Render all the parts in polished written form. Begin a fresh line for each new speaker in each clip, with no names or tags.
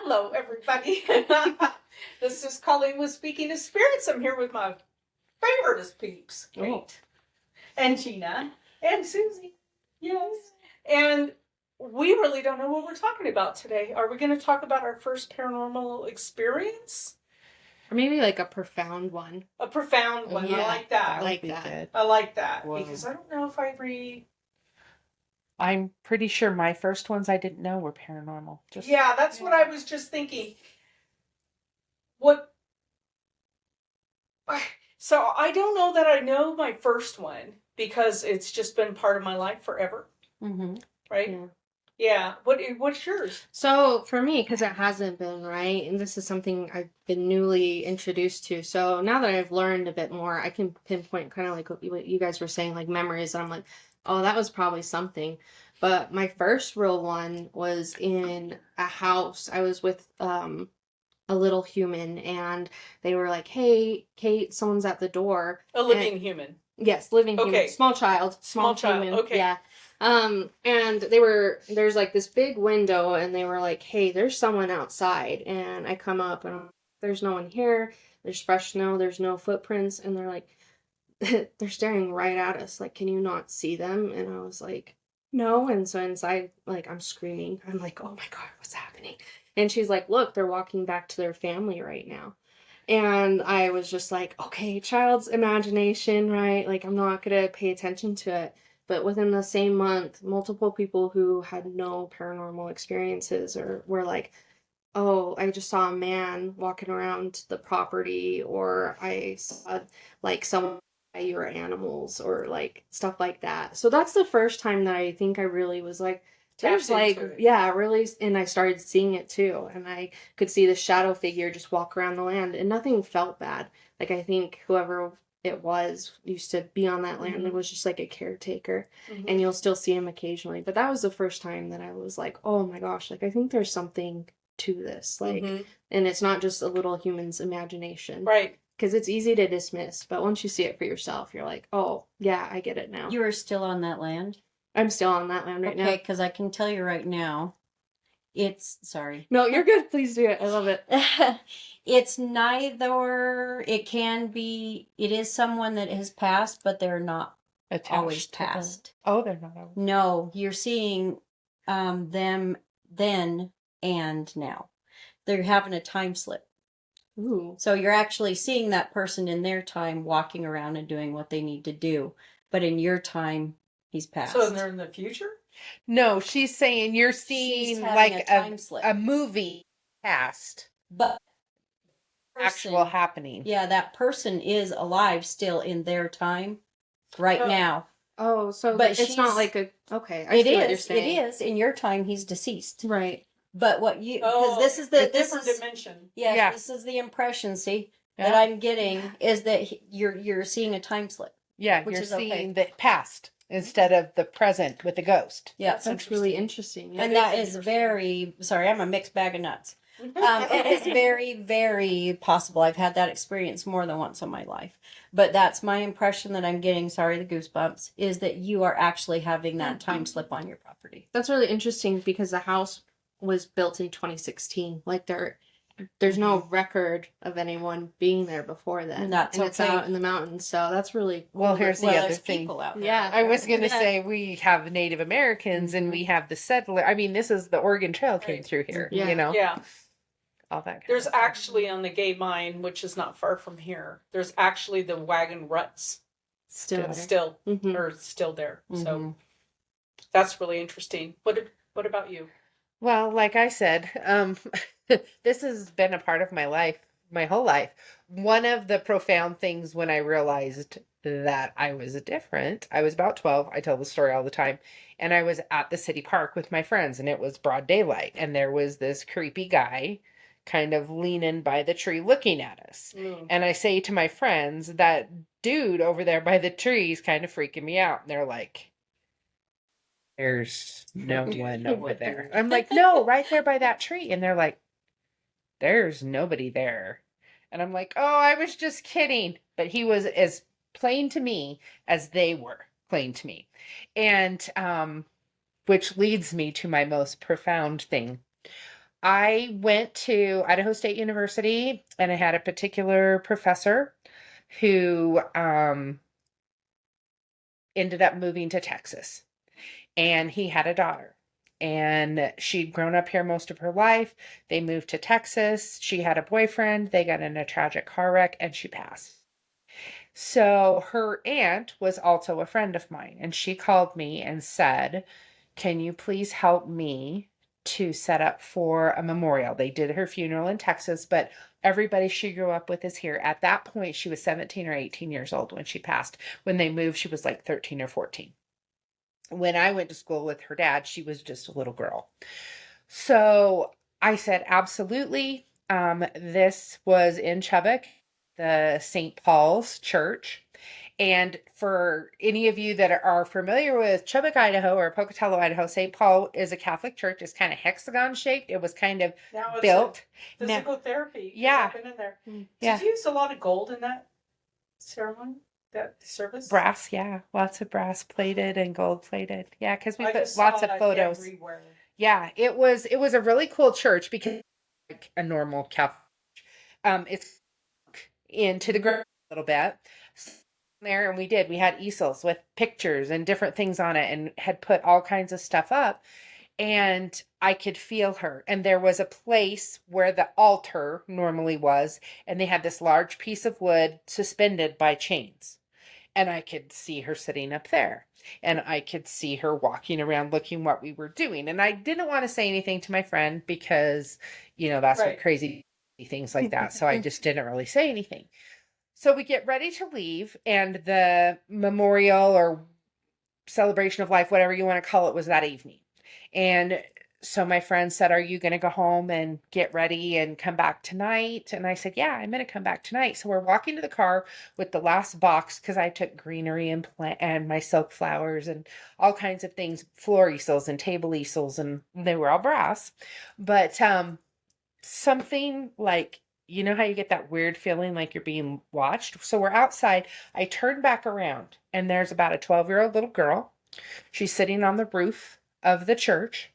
Hello, everybody. This is Colleen with Speaking of Spirits. I'm here with my favoriteest peeps, Kate, and Gina, and Susie. Yes. And we really don't know what we're talking about today. Are we going to talk about our first paranormal experience?
Or maybe like a profound one.
A profound one.
Yeah,
I like that.
I like that.
I like that.
Whoa.
Because I don't know if
I'm pretty sure my first ones I didn't know were paranormal.
Yeah, that's what I was just thinking. So I don't know that I know my first one because it's just been part of my life forever.
Mm-hmm.
Right? Yeah. What's yours?
So for me, because it hasn't been, right, and this is something I've been newly introduced to. So now that I've learned a bit more, I can pinpoint kind of like what you guys were saying, like memories. And I'm like, oh, that was probably something. But my first real one was in a house. I was with a little human, and they were like, hey, Kate, someone's at the door.
A living human.
Yes, living human. Small child. Small child. Human.
Okay.
Yeah. And there's like this big window, and they were like, hey, there's someone outside. And I come up, and there's no one here. There's fresh snow. There's no footprints. And they're like, they're staring right at us. Like, can you not see them? And I was like, no. And so inside, like, I'm screaming. I'm like, oh my God, what's happening? And she's like, look, they're walking back to their family right now. And I was just like, okay, child's imagination, right? Like, I'm not going to pay attention to it. But within the same month, multiple people who had no paranormal experiences or were like, oh, I just saw a man walking around the property, or I saw like someone your animals, or like stuff like that. So that's the first time that I think I really was like, there's like, yeah, really. And I started seeing it too. And I could see the shadow figure just walk around the land, and nothing felt bad. Like, I think whoever it was used to be on that land. It was just like a caretaker, and you'll still see him occasionally. But that was the first time that I was like, oh my gosh, like, I think there's something to this. Like, and it's not just a little human's imagination.
Right.
Because it's easy to dismiss, but once you see it for yourself, you're like, oh, yeah, I get it now.
You are still on that land?
I'm still on that land right now.
Okay, because I can tell you right now, sorry.
No, you're good. Please do it. I love it.
It's neither, it is someone that has passed, but they're not always past.
Oh, they're not always.
No, you're seeing them then and now. They're having a time slip.
Ooh.
So you're actually seeing that person in their time walking around and doing what they need to do. But in your time, he's passed.
So they're in the future?
No, she's saying you're seeing like a movie past.
But
actual happening.
Yeah, that person is alive still in their time right now.
Oh, so but it's not like a... Okay, I see what you're saying.
It is. In your time, he's deceased.
Right.
But what you... Because this is the...
different dimension.
Yeah, this is the impression, that I'm getting, is that you're seeing a time slip.
Yeah, you're seeing the past instead of the present with the ghost.
Yeah,
that's really interesting.
Yeah, and that is very... Sorry, I'm a mixed bag of nuts. It is very, very possible. I've had that experience more than once in my life. But that's my impression that I'm getting, sorry, the goosebumps, is that you are actually having that time slip on your property.
That's really interesting because the house was built in 2016. Like, there's no record of anyone being there before then. And it's out in the mountains, so that's really cool.
Well, here's the other thing.
Yeah,
I was going to say we have Native Americans and we have the settler. I mean, this is the Oregon Trail came through here, you know?
Yeah.
All that.
There's actually on the Gay Mine, which is not far from here, there's actually the wagon ruts still there. So that's really interesting. What about you?
Well, like I said, this has been a part of my life, my whole life. One of the profound things when I realized that I was different, I was about 12. I tell the story all the time. And I was at the city park with my friends, and it was broad daylight. And there was this creepy guy kind of leaning by the tree looking at us. And I say to my friends, that dude over there by the tree is kind of freaking me out. And they're like, there's no one over there. I'm like, no, right there by that tree. And they're like, there's nobody there. And I'm like, oh, I was just kidding. But he was as plain to me as they were plain to me. And which leads me to my most profound thing. I went to Idaho State University and I had a particular professor who ended up moving to Texas. And he had a daughter. And she'd grown up here most of her life. They moved to Texas. She had a boyfriend. They got in a tragic car wreck and she passed. So her aunt was also a friend of mine. And she called me and said, can you please help me to set up for a memorial? They did her funeral in Texas, but everybody she grew up with is here. At that point, she was 17 or 18 years old when she passed. When they moved, she was like 13 or 14. When I went to school with her dad, she was just a little girl. So I said, absolutely. This was in Chubbuck, the St. Paul's Church. And for any of you that are familiar with Chubbuck, Idaho, or Pocatello, Idaho, St. Paul is a Catholic church. It's kind of hexagon shaped. It was kind of built.
Physical therapy.
Yeah.
I've been in there.
Yeah.
Did you use a lot of gold in that ceremony? That service?
Brass, yeah. Lots of brass plated and gold plated. Yeah, because we
I
put
just
lots
saw
of
it
photos.
everywhere.
Yeah, it was a really cool church because like a normal Catholic. It's into the ground a little bit there, and we had easels with pictures and different things on it, and had put all kinds of stuff up, and I could feel her. And there was a place where the altar normally was, and they had this large piece of wood suspended by chains. And I could see her sitting up there. And I could see her walking around looking what we were doing. And I didn't want to say anything to my friend because, that's what crazy things like that. So I just didn't really say anything. So we get ready to leave, and the memorial or celebration of life, whatever you want to call it, was that evening. And so my friend said, are you going to go home and get ready and come back tonight? And I said, yeah, I'm going to come back tonight. So we're walking to the car with the last box, because I took greenery and my silk flowers and all kinds of things, floor easels and table easels, and they were all brass. But something like, you know how you get that weird feeling like you're being watched? So we're outside. I turn back around, and there's about a 12-year-old little girl. She's sitting on the roof of the church.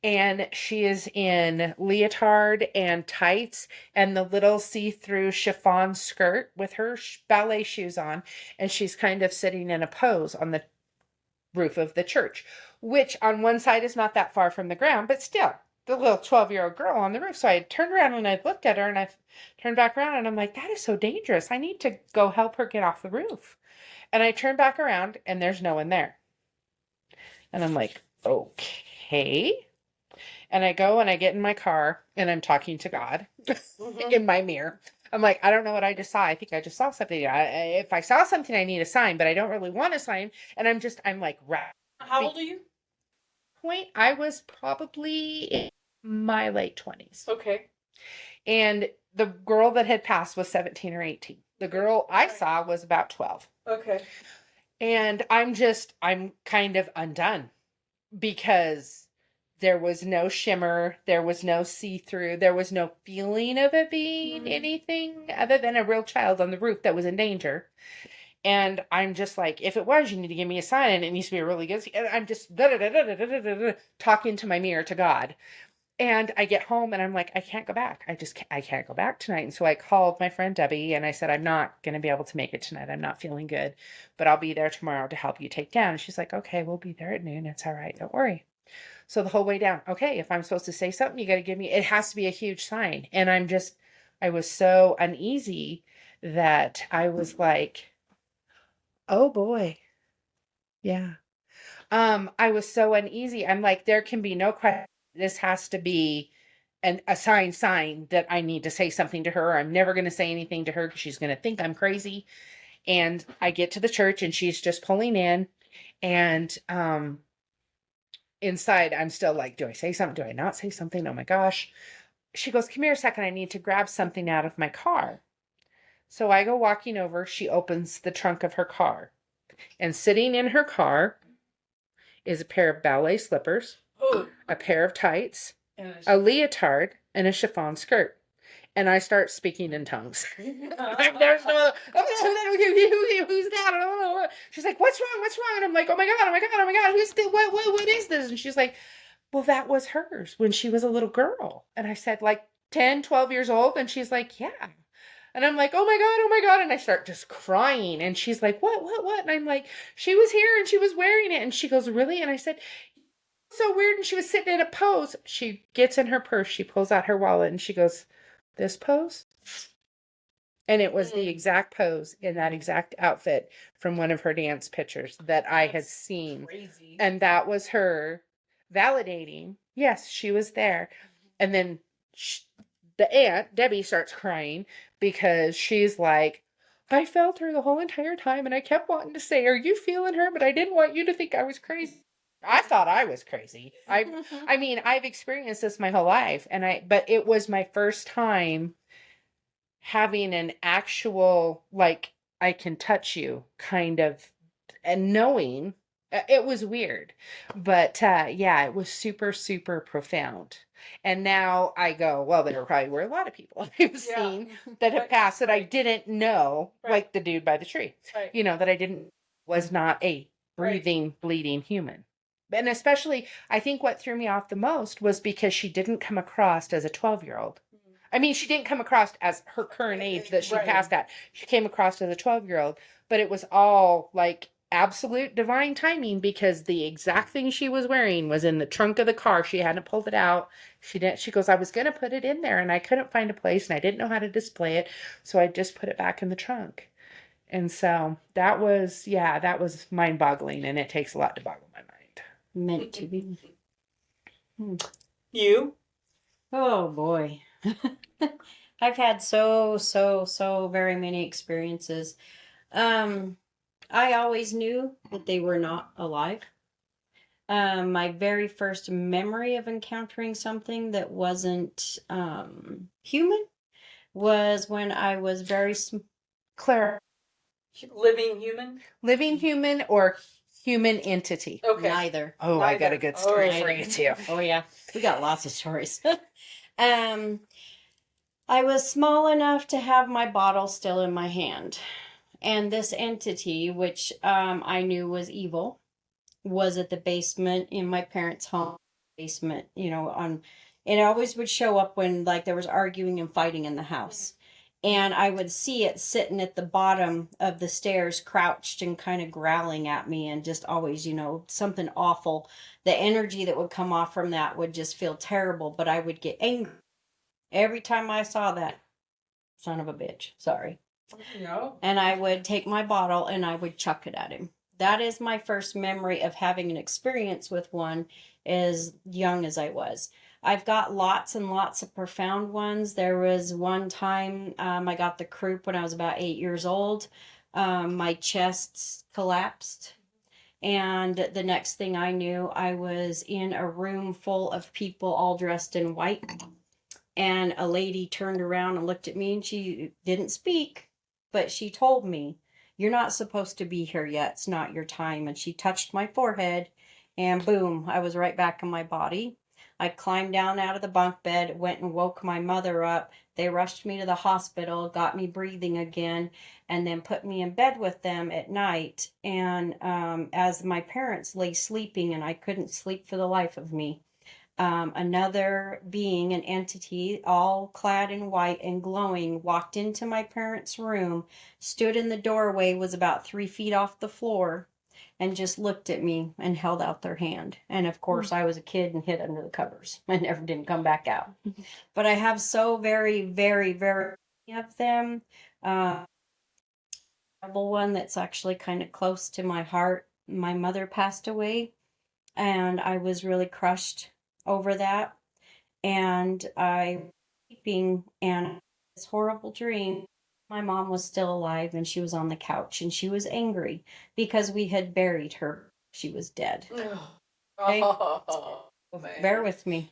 And she is in leotard and tights and the little see-through chiffon skirt with her ballet shoes on. And she's kind of sitting in a pose on the roof of the church, which on one side is not that far from the ground, but still the little 12-year-old girl on the roof. So I turned around and I looked at her, and I turned back around, and I'm like, that is so dangerous. I need to go help her get off the roof. And I turned back around, and there's no one there. And I'm like, okay. And I go and I get in my car, and I'm talking to God in my mirror. I'm like, I don't know what I just saw. I think I just saw something. If I saw something, I need a sign, but I don't really want a sign. And I'm like, right.
How old are you?
I was probably in my late 20s.
Okay.
And the girl that had passed was 17 or 18. The girl I saw was about 12.
Okay.
And I'm kind of undone, because there was no shimmer, there was no see-through, there was no feeling of it being anything other than a real child on the roof that was in danger. And I'm just like, if it was, you need to give me a sign, and it needs to be a really good. And I'm just talking to my mirror to God. And I get home, and I'm like, I can't go back. I can't go back tonight. And so I called my friend Debbie, and I said, I'm not going to be able to make it tonight. I'm not feeling good, but I'll be there tomorrow to help you take down. And she's like, okay, we'll be there at noon. It's all right. Don't worry. So the whole way down, okay, if I'm supposed to say something, you got to give me, it has to be a huge sign. And I was so uneasy that I was like, oh boy. Yeah. I was so uneasy. I'm like, there can be no question. This has to be a sign that I need to say something to her. I'm never going to say anything to her because she's going to think I'm crazy. And I get to the church, and she's just pulling in, and inside I'm still like, do I say something? Do I not say something? Oh my gosh. She goes, come here a second. I need to grab something out of my car. So I go walking over. She opens the trunk of her car, and sitting in her car is a pair of ballet slippers, a pair of tights, a leotard, and a chiffon skirt. And I start speaking in tongues. There's no, who's that? I don't know. She's like, what's wrong? What's wrong? And I'm like, oh my God. What is this? And she's like, well, that was hers when she was a little girl. And I said, like 10, 12 years old. And she's like, yeah. And I'm like, oh my God, oh my God. And I start just crying. And she's like, what? And I'm like, she was here and she was wearing it. And she goes, really? And I said, so weird. And she was sitting in a pose. She gets in her purse. She pulls out her wallet and she goes, this pose? And it was the exact pose in that exact outfit from one of her dance pictures that I had seen.
Crazy.
And that was her validating. Yes, she was there. And then the aunt, Debbie, starts crying because she's like, I felt her the whole entire time and I kept wanting to say, are you feeling her? But I didn't want you to think I was crazy. I thought I was crazy. I mean, I've experienced this my whole life but it was my first time having an actual, like, I can touch you kind of, and knowing it was weird, but yeah, it was super, super profound. And now I go, well, there probably were a lot of people I've seen that have passed that I didn't know, like the dude by the tree, that I didn't, was not a breathing, bleeding human. And especially, I think what threw me off the most was because she didn't come across as a 12-year-old. I mean, she didn't come across as her current age that she passed at. She came across as a 12-year-old, but it was all like absolute divine timing because the exact thing she was wearing was in the trunk of the car. She hadn't pulled it out. She didn't. She goes, I was going to put it in there and I couldn't find a place and I didn't know how to display it. So I just put it back in the trunk. And so that was mind boggling, and it takes a lot to boggle my mind.
Meant to be.
You?
Oh boy. I've had so very many experiences. I always knew that they were not alive. My very first memory of encountering something that wasn't human was when I was very
Claire,
Living human?
living human or human entity?
Okay.
neither.
Oh, I got a good story for
Neither.
you too.
Oh yeah, we got lots of stories. I was small enough to have my bottle still in my hand. And this entity, which I knew was evil, was at the basement in my parents' home. Basement, it always would show up when like there was arguing and fighting in the house. And I would see it sitting at the bottom of the stairs, crouched and kind of growling at me, and just always, something awful. The energy that would come off from that would just feel terrible, but I would get angry every time I saw that son of a bitch. Sorry.
No.
And I would take my bottle and I would chuck it at him. That is my first memory of having an experience with one as young as I was. I've got lots and lots of profound ones. There was one time I got the croup when I was about 8 years old. My chest collapsed. And the next thing I knew, I was in a room full of people all dressed in white. And a lady turned around and looked at me, and she didn't speak, but she told me, you're not supposed to be here yet. It's not your time. And she touched my forehead, and boom, I was right back in my body. I climbed down out of the bunk bed, went and woke my mother up. They rushed me to the hospital, got me breathing again, and then put me in bed with them at night. And as my parents lay sleeping, and I couldn't sleep for the life of me, another being, an entity, all clad in white and glowing, walked into my parents' room, stood in the doorway, was about 3 feet off the floor, and just looked at me and held out their hand. And of course, I was a kid and hid under the covers. I never didn't come back out. But I have so very, very, very many of them. One that's actually kind of close to my heart. My mother passed away, and I was really crushed over that. And I was sleeping, and this horrible dream. My mom was still alive, and she was on the couch, and she was angry because we had buried her. She was dead. Okay?
Oh, man.
Bear with me.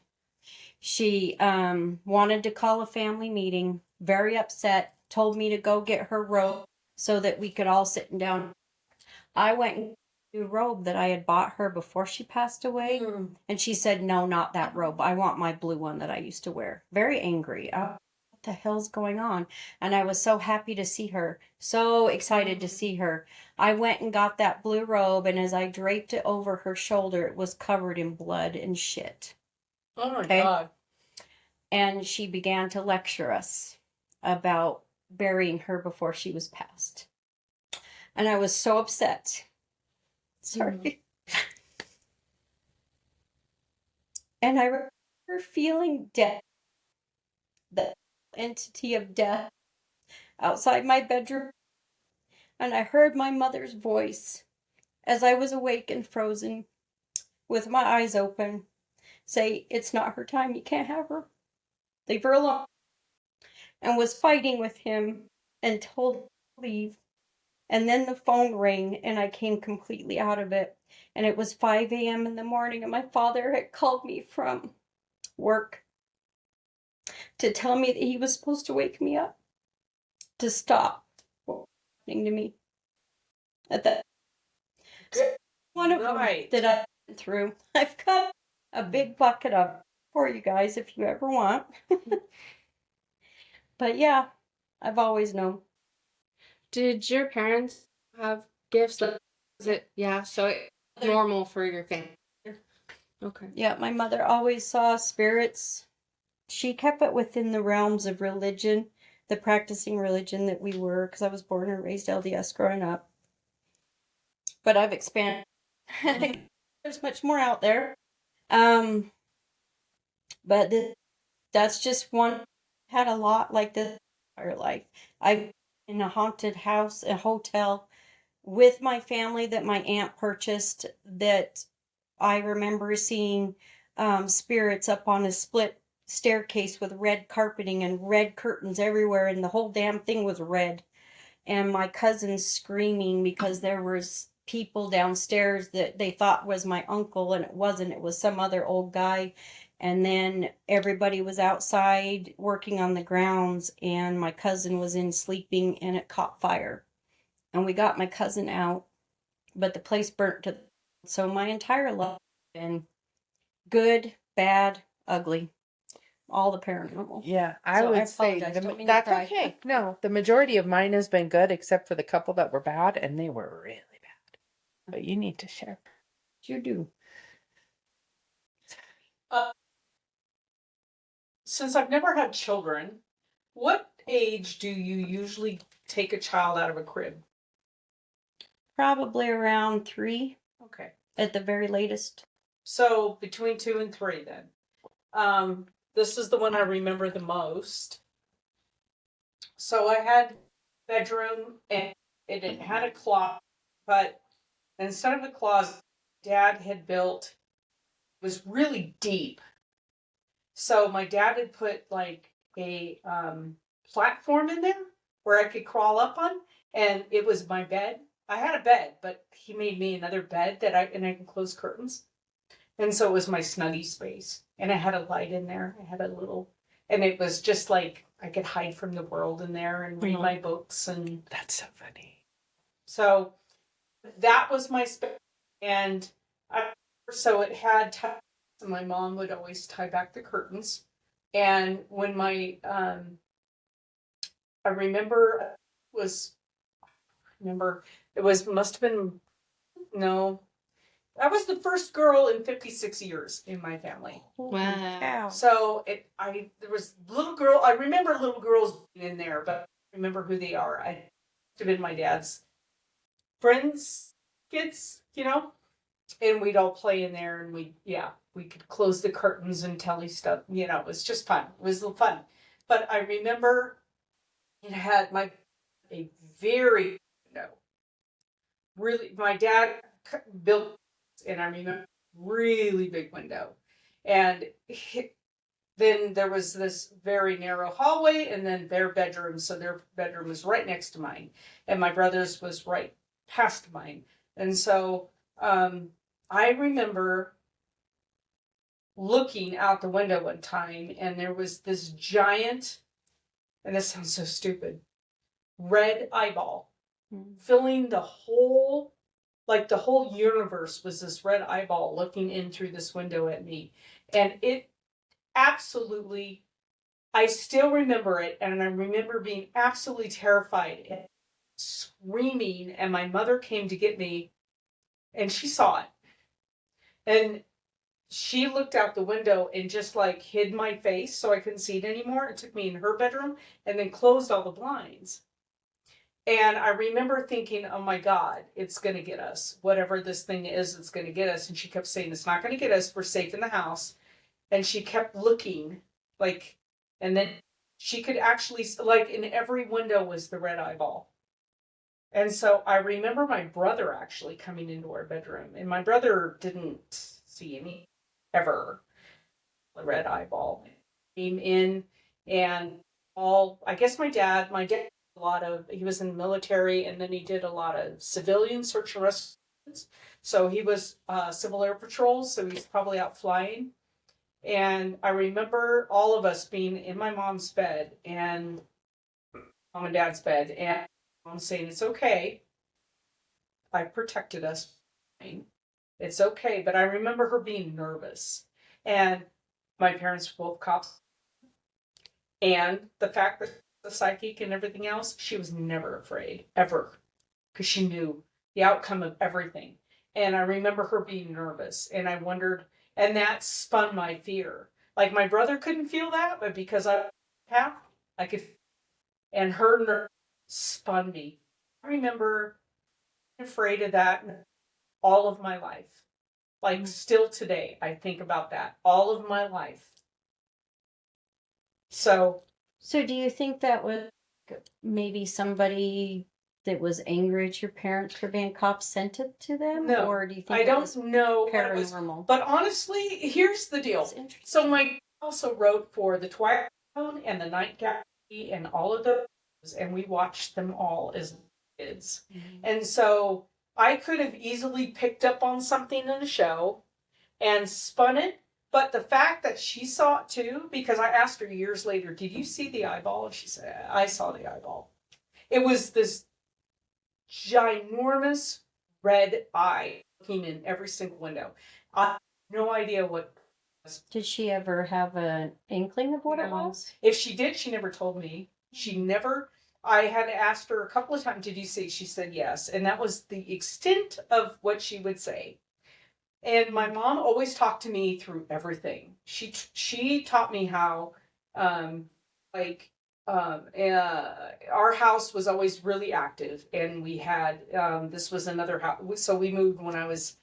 She wanted to call a family meeting, very upset, told me to go get her robe so that we could all sit down. I went and got a new robe that I had bought her before she passed away. And she said, no, not that robe. I want my blue one that I used to wear. Very angry. the hell's going on? And I was so happy to see her, so excited to see her. I went and got that blue robe, and as I draped it over her shoulder, it was covered in blood and shit.
Oh my
Okay.
God.
And she began to lecture us about burying her before she was passed. And I was so upset. Sorry. And I remember feeling death, the entity of death, outside my bedroom. And I heard my mother's voice as I was awake and frozen, with my eyes open, say, "It's not her time, you can't have her. Leave her alone." And was fighting with him and told him to leave. And then the phone rang and I came completely out of it. And it was 5 a.m. in the morning, and my father had called me from work to tell me that he was supposed to wake me up to stop what was happening to me at that. So one of them that I went through. I've got a big bucket of it for you guys if you ever want. But yeah, I've always known.
Did your parents have gifts? That is it? Yeah. So it's normal for your family. Okay.
Yeah, my mother always saw spirits. She kept it within the realms of religion, the practicing religion that we were, because I was born and raised LDS growing up. But I've expanded. There's much more out there. But that's just one. Had a lot like this entire life. I've been in a haunted house, a hotel, with my family that my aunt purchased, that I remember seeing spirits up on a split staircase with red carpeting and red curtains everywhere, and the whole damn thing was red. And my cousins screaming because there was people downstairs that they thought was my uncle, and it wasn't. It was some other old guy. And then everybody was outside working on the grounds, and my cousin was in sleeping, and it caught fire. And we got my cousin out, but the place burnt to. So my entire life has been good, bad, ugly, all the paranormal.
Yeah, I
So I
would say
apologize, don't mean to
that's
cry.
okay. No, the majority of mine has been good, except for the couple that were bad, and they were really bad. But you need to share.
You do.
Since I've never had children, what age do you usually take a child out of a crib?
Probably around 3
Okay.
at the very latest.
So between 2 and 3 then. This is the one I remember the most. So I had a bedroom, and it had a closet, but instead of a closet, Dad had built, it was really deep. So my dad had put like a platform in there where I could crawl up on, and it was my bed. I had a bed, but he made me another bed that I could close curtains. And so it was my snuggie space. And I had a light in there. I had a little, and it was just like I could hide from the world in there and read my books. And
That's so funny.
so that was my space. And so it had ties, and my mom would always tie back the curtains. And when I remember it was, must have been, no, I was the first girl in 56 years in my family.
Wow.
So there was little girl. I remember little girls in there, but I don't remember who they are. I have been my dad's friends, kids, and we'd all play in there, and we could close the curtains and tell each stuff. It was just fun. It was fun. But I remember it had a very really, my dad built, and I remember really big window, and then there was this very narrow hallway, and then their bedroom. So their bedroom was right next to mine, and my brother's was right past mine. And so I remember looking out the window one time, and there was this giant, and this sounds so stupid, red eyeball filling the whole universe. Was this red eyeball looking in through this window at me. And it absolutely I still remember it, and I remember being absolutely terrified and screaming, and my mother came to get me, and she saw it. And she looked out the window and just like hid my face so I couldn't see it anymore. It took me in her bedroom and then closed all the blinds. And I remember thinking, oh my God, it's going to get us. Whatever this thing is, it's going to get us. And she kept saying, it's not going to get us. We're safe in the house. And she kept looking like, and then she could actually, like in every window was the red eyeball. And so I remember my brother actually coming into our bedroom, and my brother didn't see any ever. The red eyeball came in, and I guess my dad did a lot of, he was in the military, and then he did a lot of civilian search and rescue. So he was Civil Air Patrol, so he's probably out flying. And I remember all of us being in my mom's bed and mom and dad's bed, and mom saying, it's okay. I protected us. It's okay. But I remember her being nervous. And my parents were both cops. And the fact that the psychic and everything else, she was never afraid, ever. Because she knew the outcome of everything. And I remember her being nervous. And I wondered, and that spun my fear. Like my brother couldn't feel that, but because I could. And her nerve spun me. I remember afraid of that all of my life. Like still today, I think about that all of my life. So
do you think that was maybe somebody that was angry at your parents for being cops sent it to them?
No,
or do you think
I
it
don't
was
know what it was,
paranormal?
but honestly, here's the deal.
That's interesting.
So my also wrote for the Twilight Zone and the Night Gallery and all of those, and we watched them all as kids. And so I could have easily picked up on something in a show and spun it. But the fact that she saw it too, because I asked her years later, did you see the eyeball? And she said, I saw the eyeball. It was this ginormous red eye looking in every single window. I have no idea what it was.
Did she ever have an inkling of what it
No.
was?
If she did, she never told me. She never. I had asked her a couple of times, did you see? She said yes. And that was the extent of what she would say. And my mom always talked to me through everything. She taught me how, our house was always really active, and we had this was another house. So we moved when I was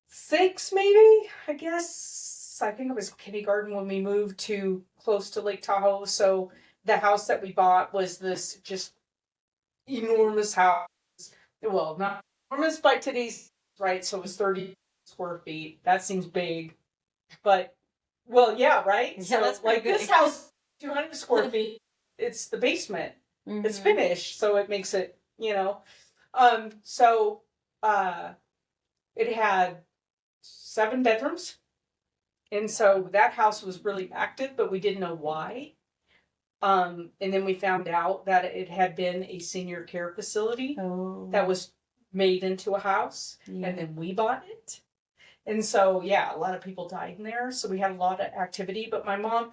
6, maybe, I guess. I think it was kindergarten when we moved to close to Lake Tahoe. So the house that we bought was this just enormous house. Well, not enormous by today's, right? So it was 30 square feet. That seems big. But, well, yeah, right?
Yeah,
so,
that's
like,
pretty
this
big.
house, 200 square feet, it's the basement. It's finished, so it makes it, So, it had 7 bedrooms. And so that house was really active, but we didn't know why. And then we found out that it had been a senior care facility that was made into a house, and then we bought it. And so, yeah, a lot of people died in there. So we had a lot of activity. But my mom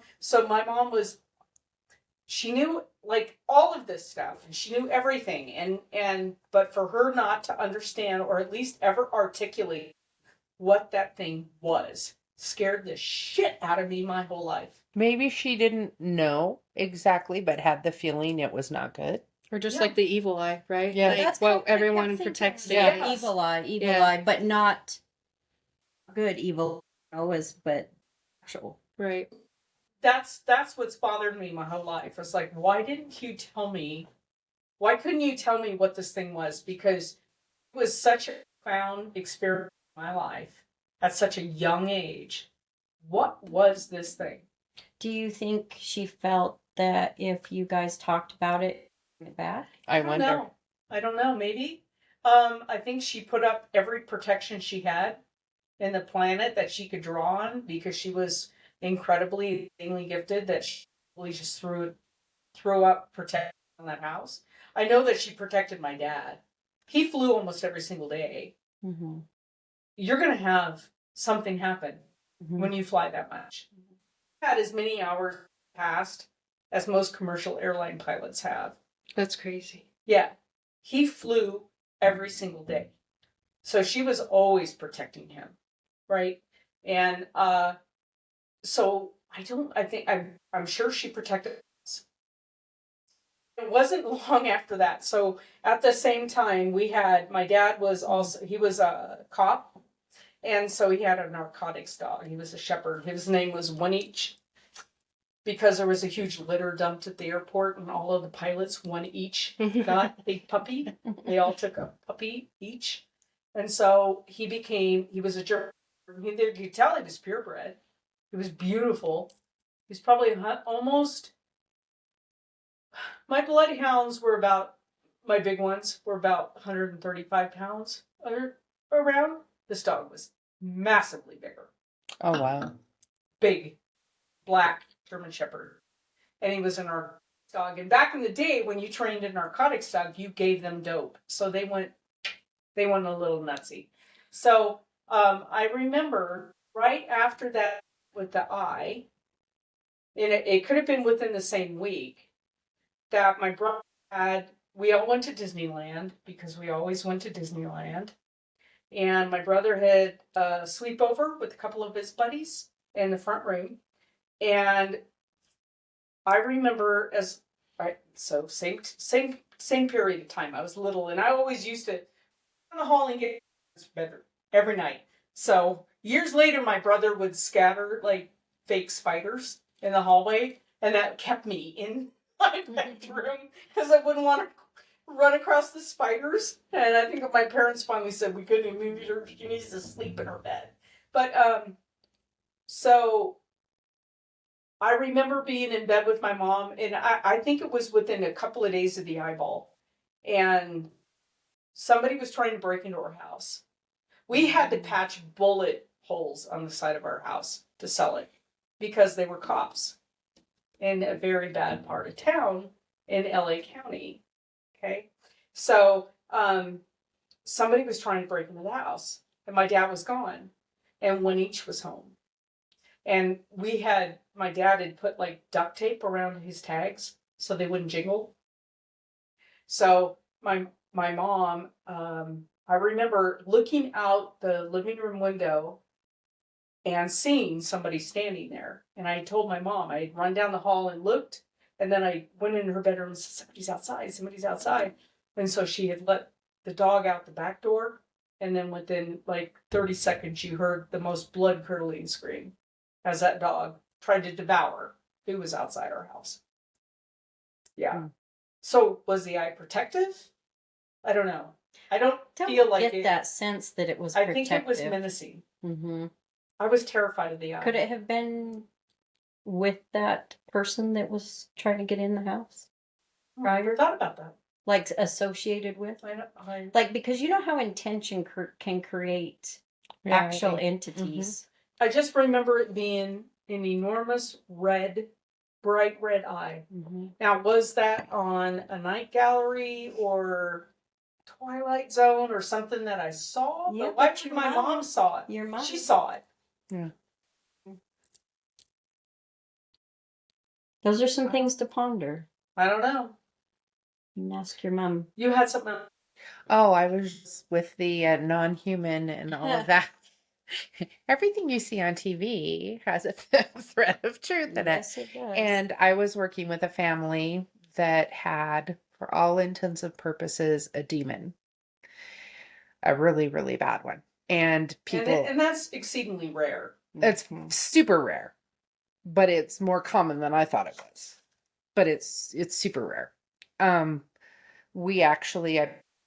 she knew like all of this stuff, and she knew everything. But for her not to understand, or at least ever articulate what that thing was, scared the shit out of me my whole life.
Maybe she didn't know exactly, but had the feeling it was not good.
Or just
Yeah.
like the evil eye, right?
Yeah.
Like
That's
what
kind of
everyone
thinking.
protects
Yeah.
against.
Evil eye,
Yeah.
but not good evil. But actual.
Right.
That's what's bothered me my whole life. It's like, why didn't you tell me? Why couldn't you tell me what this thing was? Because it was such a profound experience in my life at such a young age. What was this thing?
Do you think she felt that if you guys talked about it, bring it back?
I
don't
wonder.
know. I don't know. Maybe. I think she put up every protection she had in the planet that she could draw on, because she was incredibly gifted, that she really just threw up protection on that house. I know that she protected my dad. He flew almost every single day. You're going to have something happen when you fly that much. had as many hours passed as most commercial airline pilots have.
That's crazy.
Yeah. He flew every single day. So she was always protecting him, right? And so I'm sure she protected us. It wasn't long after that. So at the same time, my dad was he was a cop. And so he had a narcotics dog. He was a shepherd. His name was One Each, because there was a huge litter dumped at the airport, and all of the pilots, one each, got a puppy. They all took a puppy each. And so he was a German. You could tell he was purebred. He was beautiful. He was probably almost, my bloodhounds were about, my big ones were about 135 pounds around. This dog was massively bigger.
Oh, wow.
Big, black German Shepherd. And he was a narcotics dog. And back in the day, when you trained a narcotics dog, you gave them dope. So they went a little nutsy. So I remember right after that with the eye, and it could have been within the same week, that my brother we all went to Disneyland, because we always went to Disneyland. And my brother had a sleepover with a couple of his buddies in the front room. And I remember same period of time. I was little, and I always used to in the hall and get better every night. So years later, my brother would scatter like fake spiders in the hallway, and that kept me in my bedroom because I wouldn't want to run across the spiders. And I think my parents finally said we couldn't move her. She needs to sleep in her bed. But so I remember being in bed with my mom, and I think it was within a couple of days of the eyeball, and somebody was trying to break into our house. We had to patch bullet holes on the side of our house to sell it because they were cops in a very bad part of town in LA County. Okay. So somebody was trying to break into the house, and my dad was gone, and One Each was home. And my dad had put like duct tape around his tags so they wouldn't jingle. So my mom, I remember looking out the living room window and seeing somebody standing there. And I told my mom, I'd run down the hall and looked, and then I went in her bedroom and said, somebody's outside. And so she had let the dog out the back door, and then within like 30 seconds, you heard the most blood-curdling scream as that dog tried to devour who was outside our house. Yeah. So was the eye protective? I don't know. I don't feel like
get that sense that it was
I
protective.
think it was menacing.
Mm-hmm.
I was terrified of the eye.
Could it have been with that person that was trying to get in the house?
I never thought about that.
Like associated with? Like, because you know how intention can create actual entities.
I just remember it being an enormous bright red eye. Mm-hmm. Now, was that on a night gallery or Twilight Zone or something that I saw?
Yeah,
but my mom saw it.
Your mom.
She saw it.
Yeah.
Those are some things to ponder.
I don't know.
You can ask your mom.
You had something else.
Oh, I was with the non-human and all of that. Everything you see on TV has a thread of truth in it.
Yes, it does.
And I was working with a family that had, for all intents and purposes, a demon. A really, really bad one. And people...
And that's exceedingly rare.
It's super rare. But it's more common than I thought it was. But it's super rare. We actually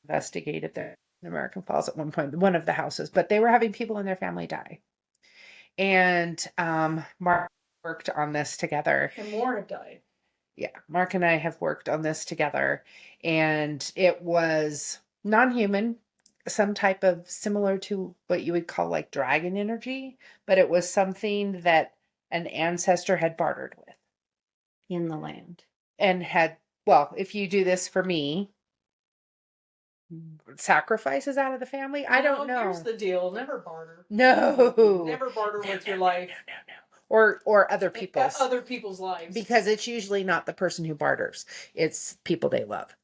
investigated there in American Falls at one point, one of the houses, but they were having people in their family die. And Mark worked on this together.
And more have died.
Yeah, Mark and I have worked on this together. And it was non-human, some type of similar to what you would call like dragon energy, but it was something that an ancestor had bartered with.
In the land.
And had, well, if you do this for me, sacrifices out of the family. I don't know.
Here's the deal. Never barter.
No.
Never barter with your life.
No. or other people's.
Other people's lives.
Because it's usually not the person who barters. It's people they love.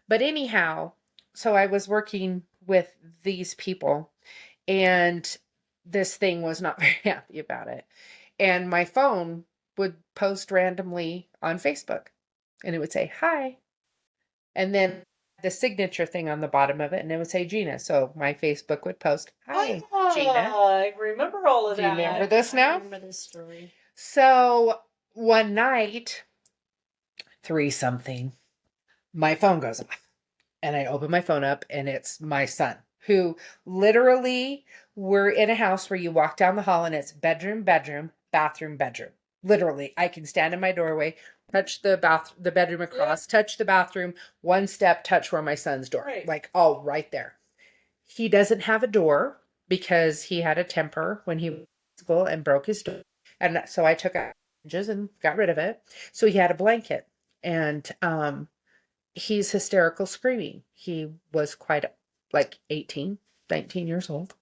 But anyhow, so I was working with these people and this thing was not very happy about it. And my phone would post randomly on Facebook and it would say, hi. And then the signature thing on the bottom of it, and it would say Gina. So my Facebook would post, hi, Gina.
I remember all of
Do you
that.
remember this
I
now?
remember this story.
So one night, 3-something, my phone goes off. And I open my phone up and it's my son, who literally, we're in a house where you walk down the hall and it's bedroom, bedroom, bathroom, bedroom. Literally, I can stand in my doorway, touch the bedroom across, touch the bathroom, one step, touch where my son's door.
Right.
Like all right there. He doesn't have a door because he had a temper when he was in school and broke his door. And so I took out hinges and got rid of it. So he had a blanket. And he's hysterical screaming. He was quite like 18, 19 years old.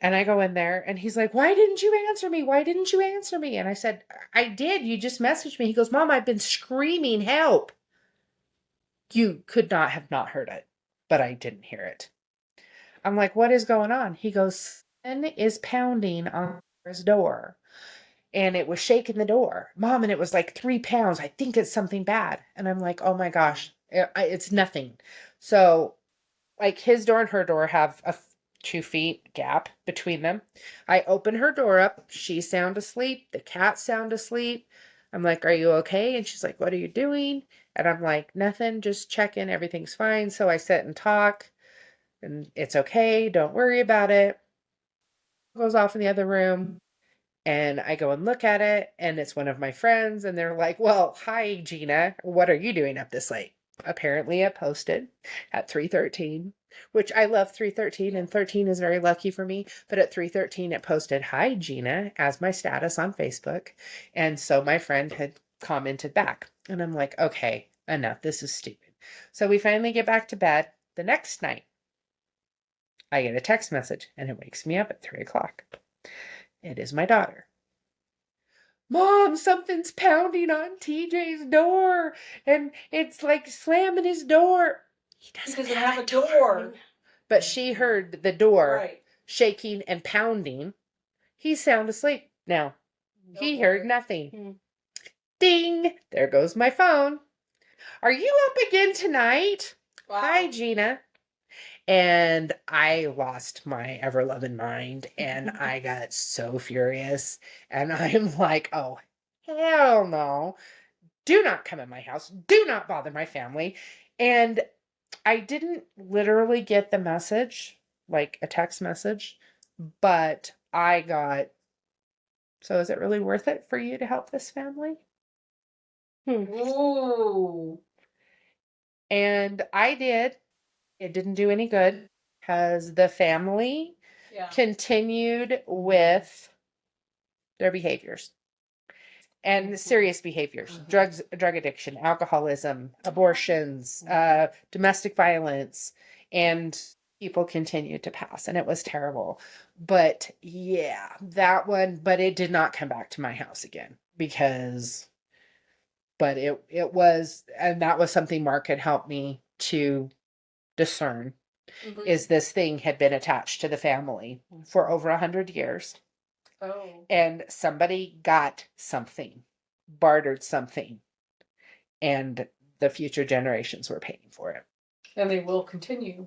And I go in there and he's like, why didn't you answer me? Why didn't you answer me? And I said, I did. You just messaged me. He goes, Mom, I've been screaming help. You could not have not heard it, but I didn't hear it. I'm like, what is going on? He goes, son is pounding on his door. And it was shaking the door, Mom, and it was like 3 pounds. I think it's something bad. And I'm like, oh my gosh, it's nothing. So like his door and her door have a 2 feet gap between them. I open her door up. She's sound asleep. The cat's sound asleep. I'm like, are you okay? And she's like, what are you doing? And I'm like, nothing, just checking. Everything's fine. So I sit and talk and it's okay. Don't worry about it. Goes off in the other room. And I go and look at it, and it's one of my friends, and they're like, well, hi, Gina. What are you doing up this late? Apparently, it posted at 3:13, which I love 3:13, and 13 is very lucky for me. But at 3:13, it posted, hi, Gina, as my status on Facebook. And so my friend had commented back. And I'm like, okay, enough. This is stupid. So we finally get back to bed. The next night, I get a text message, and it wakes me up at 3 o'clock. It is my daughter. Mom, something's pounding on TJ's door and it's like slamming his door. He doesn't
have a door.
But she heard the door
Right.
shaking and pounding. He's sound asleep now. He heard nothing. Ding! There goes my phone. Are you up again tonight?
Wow.
Hi, Gina. And I lost my ever-loving mind and I got so furious. And I'm like, oh, hell no. Do not come in my house. Do not bother my family. And I didn't literally get the message, like a text message, but I got, so is it really worth it for you to help this family?
Ooh.
And I did. It didn't do any good because the family continued with their behaviors and serious behaviors, drug addiction, alcoholism, abortions, domestic violence, and people continued to pass. And it was terrible. But yeah, that one, but it did not come back to my house again but it was, and that was something Mark had helped me to discern. Is this thing had been attached to the family for over 100 years.
Oh.
And somebody got something, bartered something, and the future generations were paying for it.
And they will continue.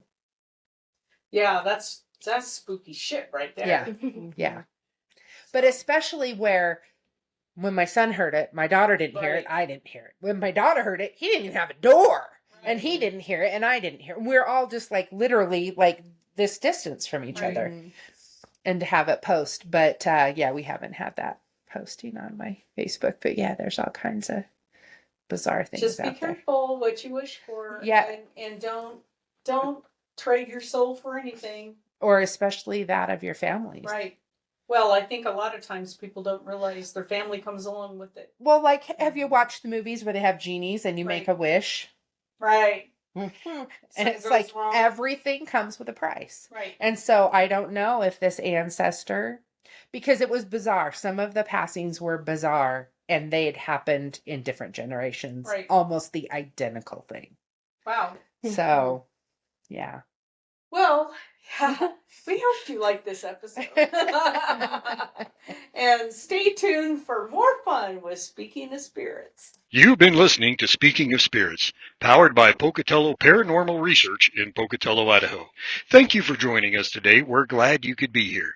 Yeah, that's spooky shit right there.
Yeah. Yeah. But especially when my son heard it, my daughter didn't hear it, I didn't hear it. When my daughter heard it, he didn't even have a door. And he didn't hear it, and I didn't hear it. We're all just like literally like this distance from each other. And to have it post. But yeah, we haven't had that posting on my Facebook. But yeah, there's all kinds of bizarre things
Just be
out there.
careful what you wish for.
Yeah.
And don't trade your soul for anything.
Or especially that of your families.
Right. Well, I think a lot of times people don't realize their family comes along with it.
Well, like, have you watched the movies where they have genies and you make a wish?
Right.
Mm-hmm. And it's like
wrong.
everything comes with a price.
Right.
And so I don't know if this ancestor Because it was bizarre. Some of the passings were bizarre and they had happened in different generations.
Right.
Almost the identical thing.
Wow.
So, yeah.
Well, yeah, we hope you like this episode. And stay tuned for more fun with Speaking of Spirits.
You've been listening to Speaking of Spirits, powered by Pocatello Paranormal Research in Pocatello, Idaho. Thank you for joining us today. We're glad you could be here.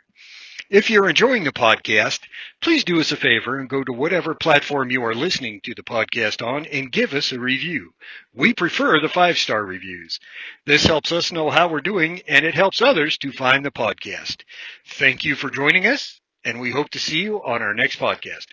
If you're enjoying the podcast, please do us a favor and go to whatever platform you are listening to the podcast on and give us a review. We prefer the 5-star reviews. This helps us know how we're doing, and it helps others to find the podcast. Thank you for joining us, and we hope to see you on our next podcast.